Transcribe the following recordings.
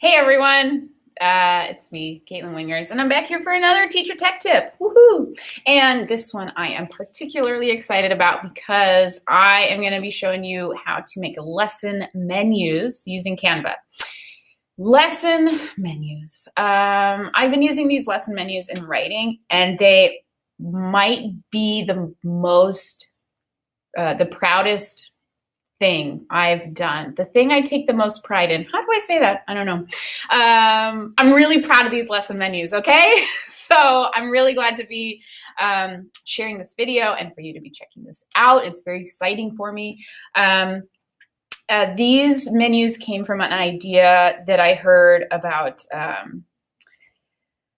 Hey everyone, it's me, Caitlin Wingers, and I'm back here for another teacher tech tip. Woohoo! And this one I am particularly excited about because I am going to be showing you how to make lesson menus using Canva. Lesson menus. I've been using these lesson menus in writing, and they might be the proudest thing I've done. The thing I take the most pride in. How do I say that? I don't know. I'm really proud of these lesson menus, okay? So I'm really glad to be sharing this video and for you to be checking this out. It's very exciting for me. These menus came from an idea that I heard about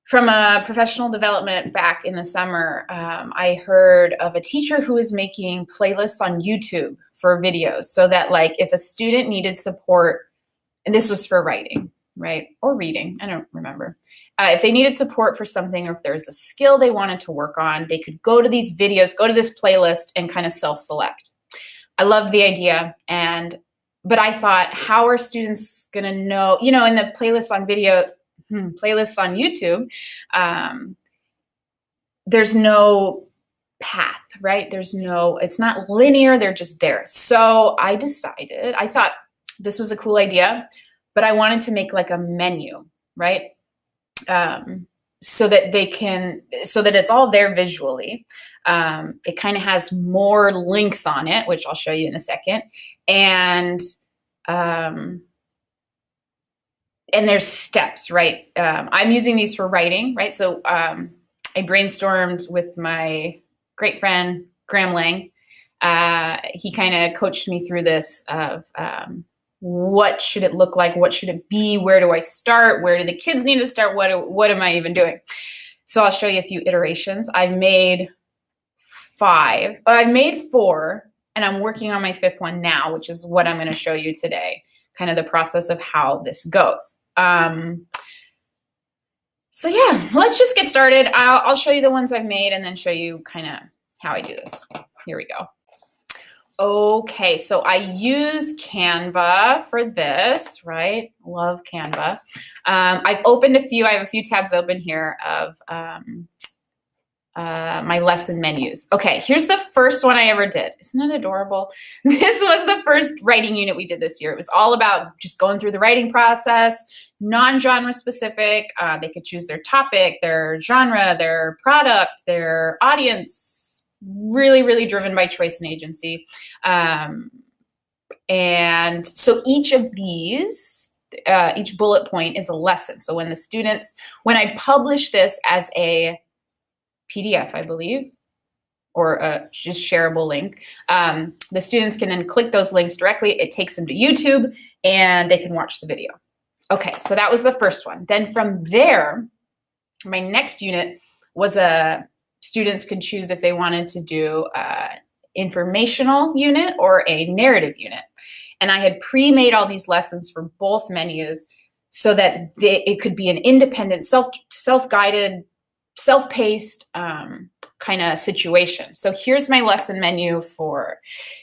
from a professional development back in the summer. I heard of a teacher who was making playlists on YouTube for videos so that, like, if a student needed support, and this was for writing, right? Or reading, I don't remember. If they needed support for something, or if there's a skill they wanted to work on, they could go to these videos, go to this playlist and kind of self-select. I loved the idea, but I thought, how are students gonna know, in the playlists on YouTube, there's no path, right? It's not linear, they're just there. So I thought this was a cool idea, but I wanted to make like a menu, right? So that it's all there visually. It kind of has more links on it, which I'll show you in a second. And there's steps, right? I'm using these for writing, right? So I brainstormed with my great friend, Graham Lang. He kind of coached me through this of what should it look like? What should it be? Where do I start? Where do the kids need to start? What am I even doing? So I'll show you a few iterations. I've made 4, and I'm working on my 5th one now, which is what I'm going to show you today, kind of the process of how this goes. So yeah, let's just get started. I'll show you the ones I've made and then show you kind of how I do this. Here we go. Okay, so I use Canva for this, right? Love Canva. I've opened a few. I have a few tabs open here of my lesson menus. Okay, here's the first one I ever did. Isn't it adorable? This was the first writing unit we did this year. It was all about just going through the writing process, non-genre specific. They could choose their topic, their genre, their product, their audience, really, really driven by choice and agency. And so each of these, each bullet point is a lesson. So when I publish this as a PDF, I believe, or a just shareable link, the students can then click those links directly. It takes them to YouTube and they can watch the video. Okay, so that was the first one. Then from there, my next unit was students could choose if they wanted to do informational unit or a narrative unit. And I had pre-made all these lessons for both menus so that it could be an independent, self-guided, self-paced kind of situation. So here's my lesson menu for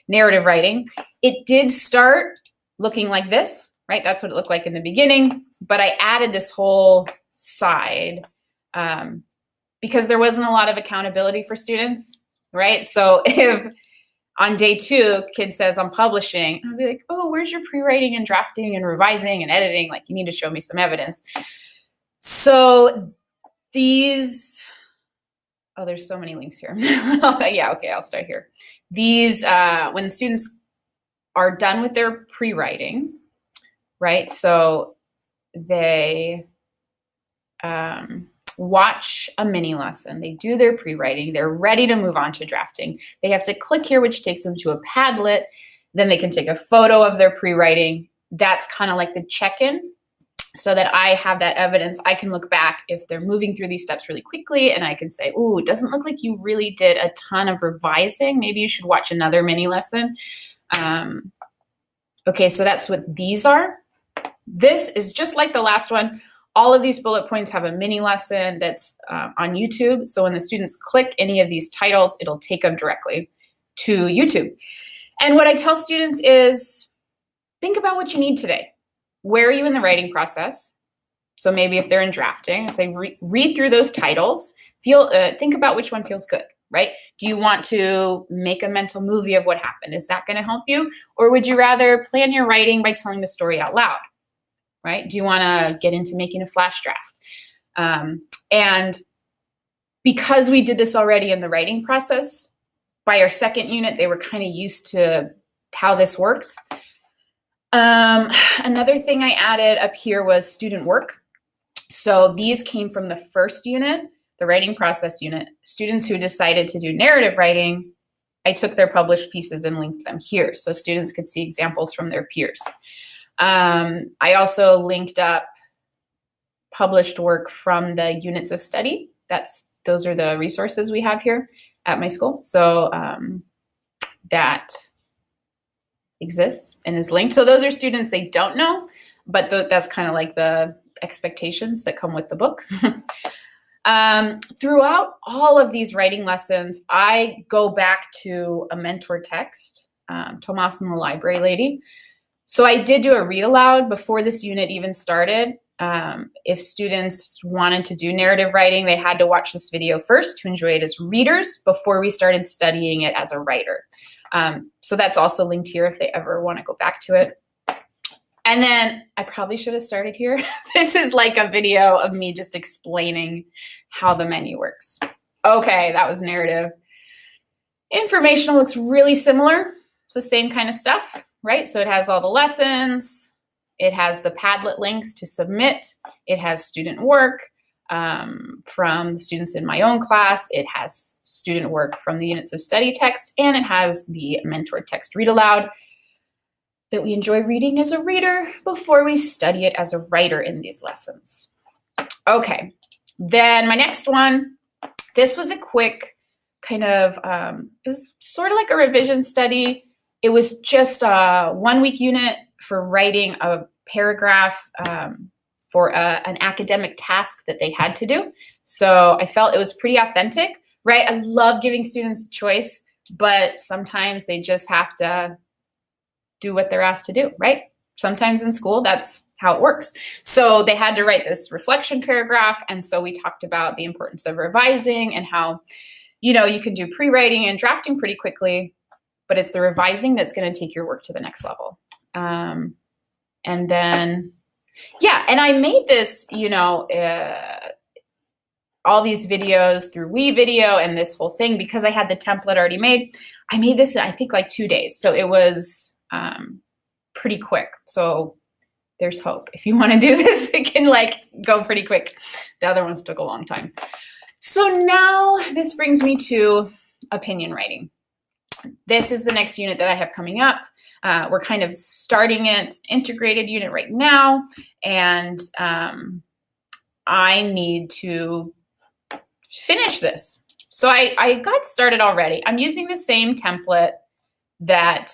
narrative writing. It did start looking like this, right? That's what it looked like in the beginning, but I added this whole side because there wasn't a lot of accountability for students, right? So if on day 2, kid says, I'm publishing, I'll be like, oh, where's your pre-writing and drafting and revising and editing? Like, you need to show me some evidence. So there's so many links here. Yeah, okay, I'll start here. These, when the students are done with their pre-writing, right? So they watch a mini lesson, they do their pre-writing, they're ready to move on to drafting. They have to click here, which takes them to a Padlet. Then they can take a photo of their pre-writing. That's kind of like the check-in, so that I have that evidence. I can look back if they're moving through these steps really quickly, and I can say, ooh, it doesn't look like you really did a ton of revising. Maybe you should watch another mini lesson. Okay, so that's what these are. This is just like the last one. All of these bullet points have a mini lesson that's on YouTube. So when the students click any of these titles, it'll take them directly to YouTube. And what I tell students is, think about what you need today. where are you in the writing process? So maybe if they're in drafting, say read through those titles, think about which one feels good, right? Do you want to make a mental movie of what happened? Is that going to help you? Or would you rather plan your writing by telling the story out loud, right? Do you want to get into making a flash draft? And because we did this already in the writing process, by our second unit, they were kind of used to how this works. Another thing I added up here was student work. So these came from the first unit, the writing process unit. Students who decided to do narrative writing, I took their published pieces and linked them here so students could see examples from their peers. I also linked up published work from the units of study. Those are the resources we have here at my school. So that exists and is linked. So those are students they don't know, but that's kind of like the expectations that come with the book. Throughout all of these writing lessons, I go back to a mentor text, Tomas and the Library Lady. So I did do a read aloud before this unit even started. If students wanted to do narrative writing, they had to watch this video first to enjoy it as readers before we started studying it as a writer. So that's also linked here if they ever want to go back to it. And then I probably should have started here. This is like a video of me just explaining how the menu works. Okay, that was narrative. Informational looks really similar. It's the same kind of stuff, right? So it has all the lessons. It has the Padlet links to submit. It has student work from the students in my own class. It has student work from the units of study text, and it has the mentor text read aloud that we enjoy reading as a reader before we study it as a writer in these lessons. Okay, then my next one, this was a quick kind of, it was sort of like a revision study. It was just a 1 week unit for writing a paragraph for an academic task that they had to do. So I felt it was pretty authentic, right? I love giving students choice, but sometimes they just have to do what they're asked to do, right? Sometimes in school, that's how it works. So they had to write this reflection paragraph. And so we talked about the importance of revising and how, you can do pre-writing and drafting pretty quickly, but it's the revising that's going to take your work to the next level. And then, yeah, and I made this, all these videos through WeVideo and this whole thing because I had the template already made. I made this in, I think, like 2 days. So it was pretty quick. So there's hope. If you want to do this, it can go pretty quick. The other ones took a long time. So now this brings me to opinion writing. This is the next unit that I have coming up. We're kind of starting it, integrated unit right now, and I need to finish this. So I got started already. I'm using the same template that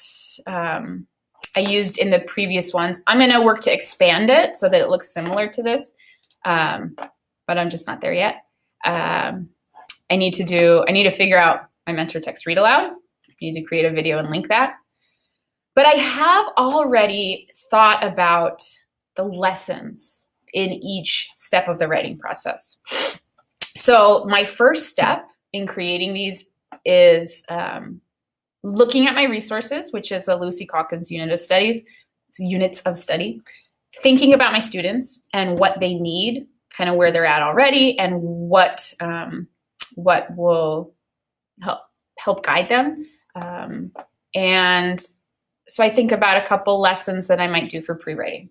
I used in the previous ones. I'm going to work to expand it so that it looks similar to this, but I'm just not there yet. I need to figure out my mentor text read aloud. I need to create a video and link that. But I have already thought about the lessons in each step of the writing process. So my first step in creating these is looking at my resources, which is a Lucy Calkins units of study, thinking about my students and what they need, kind of where they're at already, and what will help guide them. And so I think about a couple lessons that I might do for pre-writing.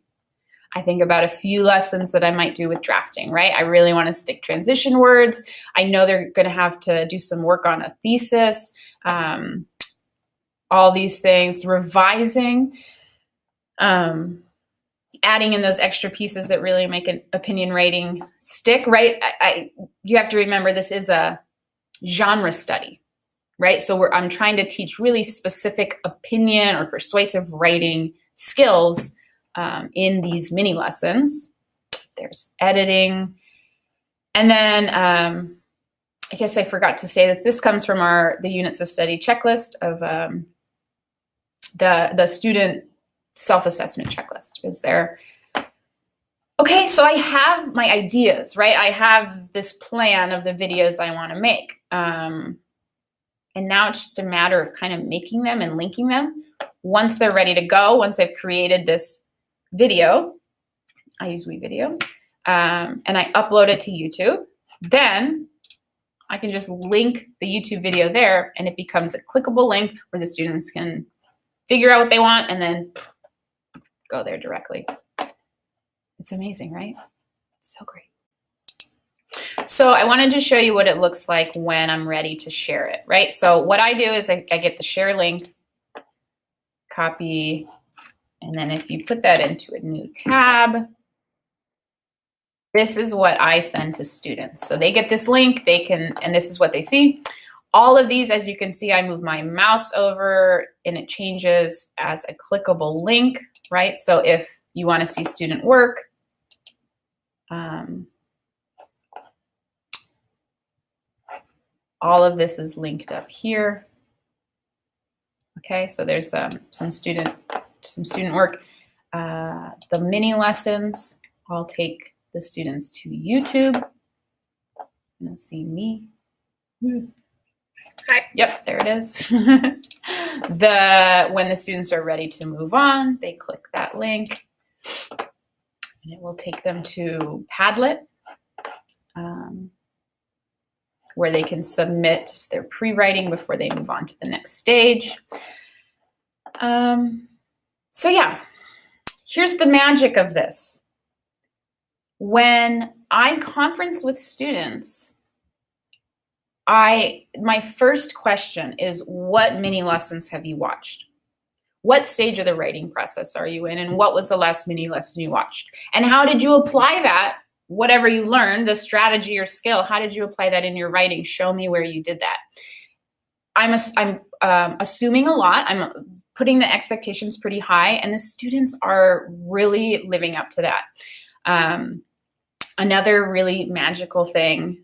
I think about a few lessons that I might do with drafting, right? I really want to stick transition words. I know they're going to have to do some work on a thesis, all these things, revising, adding in those extra pieces that really make an opinion writing stick, right? You have to remember this is a genre study, right? So I'm trying to teach really specific opinion or persuasive writing skills in these mini lessons. There's editing. And then I guess I forgot to say that this comes from the units of study checklist of the student self-assessment checklist is there. Okay, so I have my ideas, right? I have this plan of the videos I want to make. And now it's just a matter of kind of making them and linking them. Once they're ready to go, once I've created this video, I use WeVideo, and I upload it to YouTube, then I can just link the YouTube video there, and it becomes a clickable link where the students can figure out what they want and then go there directly. It's amazing, right? So great. So I wanted to show you what it looks like when I'm ready to share it, right? So what I do is I get the share link, copy, and then if you put that into a new tab, this is what I send to students. So they get this link, they can, and this is what they see. All of these, as you can see, I move my mouse over and it changes as a clickable link, right? So if you want to see student work, all of this is linked up here. Okay, so there's some student work. The mini lessons, I'll take the students to YouTube. You'll see me. Hi. Yep, there it is. When the students are ready to move on, they click that link, and it will take them to Padlet, where they can submit their pre-writing before they move on to the next stage. So yeah, here's the magic of this. When I conference with students, my first question is, what mini lessons have you watched? What stage of the writing process are you in? And what was the last mini lesson you watched? And how did you apply that? Whatever you learned, the strategy or skill, how did you apply that in your writing? Show me where you did that. I'm assuming a lot. I'm putting the expectations pretty high, and the students are really living up to that. Another really magical thing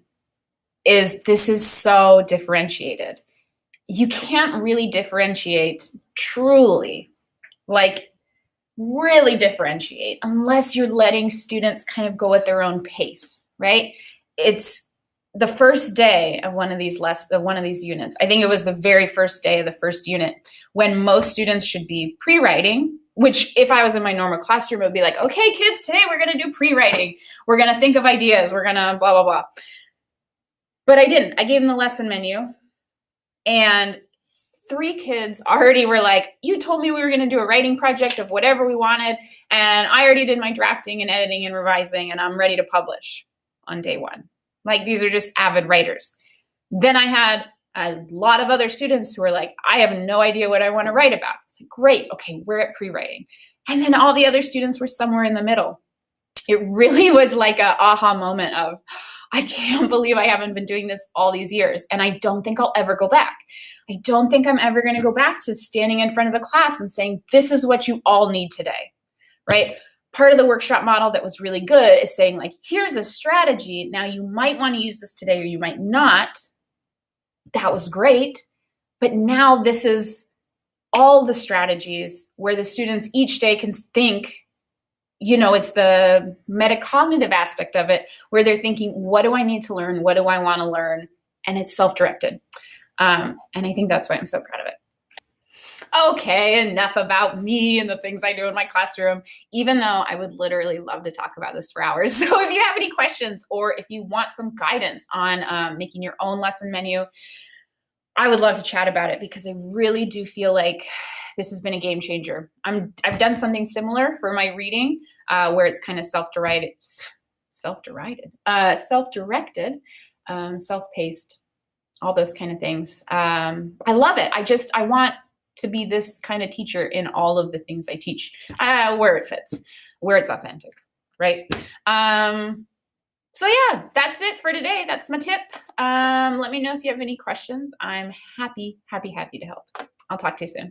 is this is so differentiated. You can't really differentiate truly, like really differentiate, unless you're letting students kind of go at their own pace, right? It's the first day of one of these units. I think it was the very first day of the first unit when most students should be pre-writing, which if I was in my normal classroom, it would be like, okay, kids, today we're going to do pre-writing. We're going to think of ideas. We're going to blah, blah, blah. But I didn't. I gave them the lesson menu, and 3 kids already were like, you told me we were going to do a writing project of whatever we wanted, and I already did my drafting and editing and revising, and I'm ready to publish on day 1. Like, these are just avid writers. Then I had a lot of other students who were like, I have no idea what I want to write about. It's like, great, okay, we're at pre-writing. And then all the other students were somewhere in the middle. It really was like a aha moment of, I can't believe I haven't been doing this all these years, and I don't think I'll ever go back. I don't think I'm ever going to go back to standing in front of the class and saying, this is what you all need today, right? Part of the workshop model that was really good is saying, like, here's a strategy. Now you might want to use this today or you might not. That was great. But now this is all the strategies where the students each day can think, it's the metacognitive aspect of it where they're thinking, what do I need to learn? What do I want to learn? And it's self-directed. And I think that's why I'm so proud of it. Okay, enough about me and the things I do in my classroom, even though I would literally love to talk about this for hours. So if you have any questions, or if you want some guidance on making your own lesson menu, I would love to chat about it, because I really do feel like this has been a game changer. I've done something similar for my reading, where it's kind of self-directed, self-paced, all those kind of things. I love it. I want to be this kind of teacher in all of the things I teach, where it fits, where it's authentic, right? So yeah, that's it for today. That's my tip. Let me know if you have any questions. I'm happy to help. I'll talk to you soon.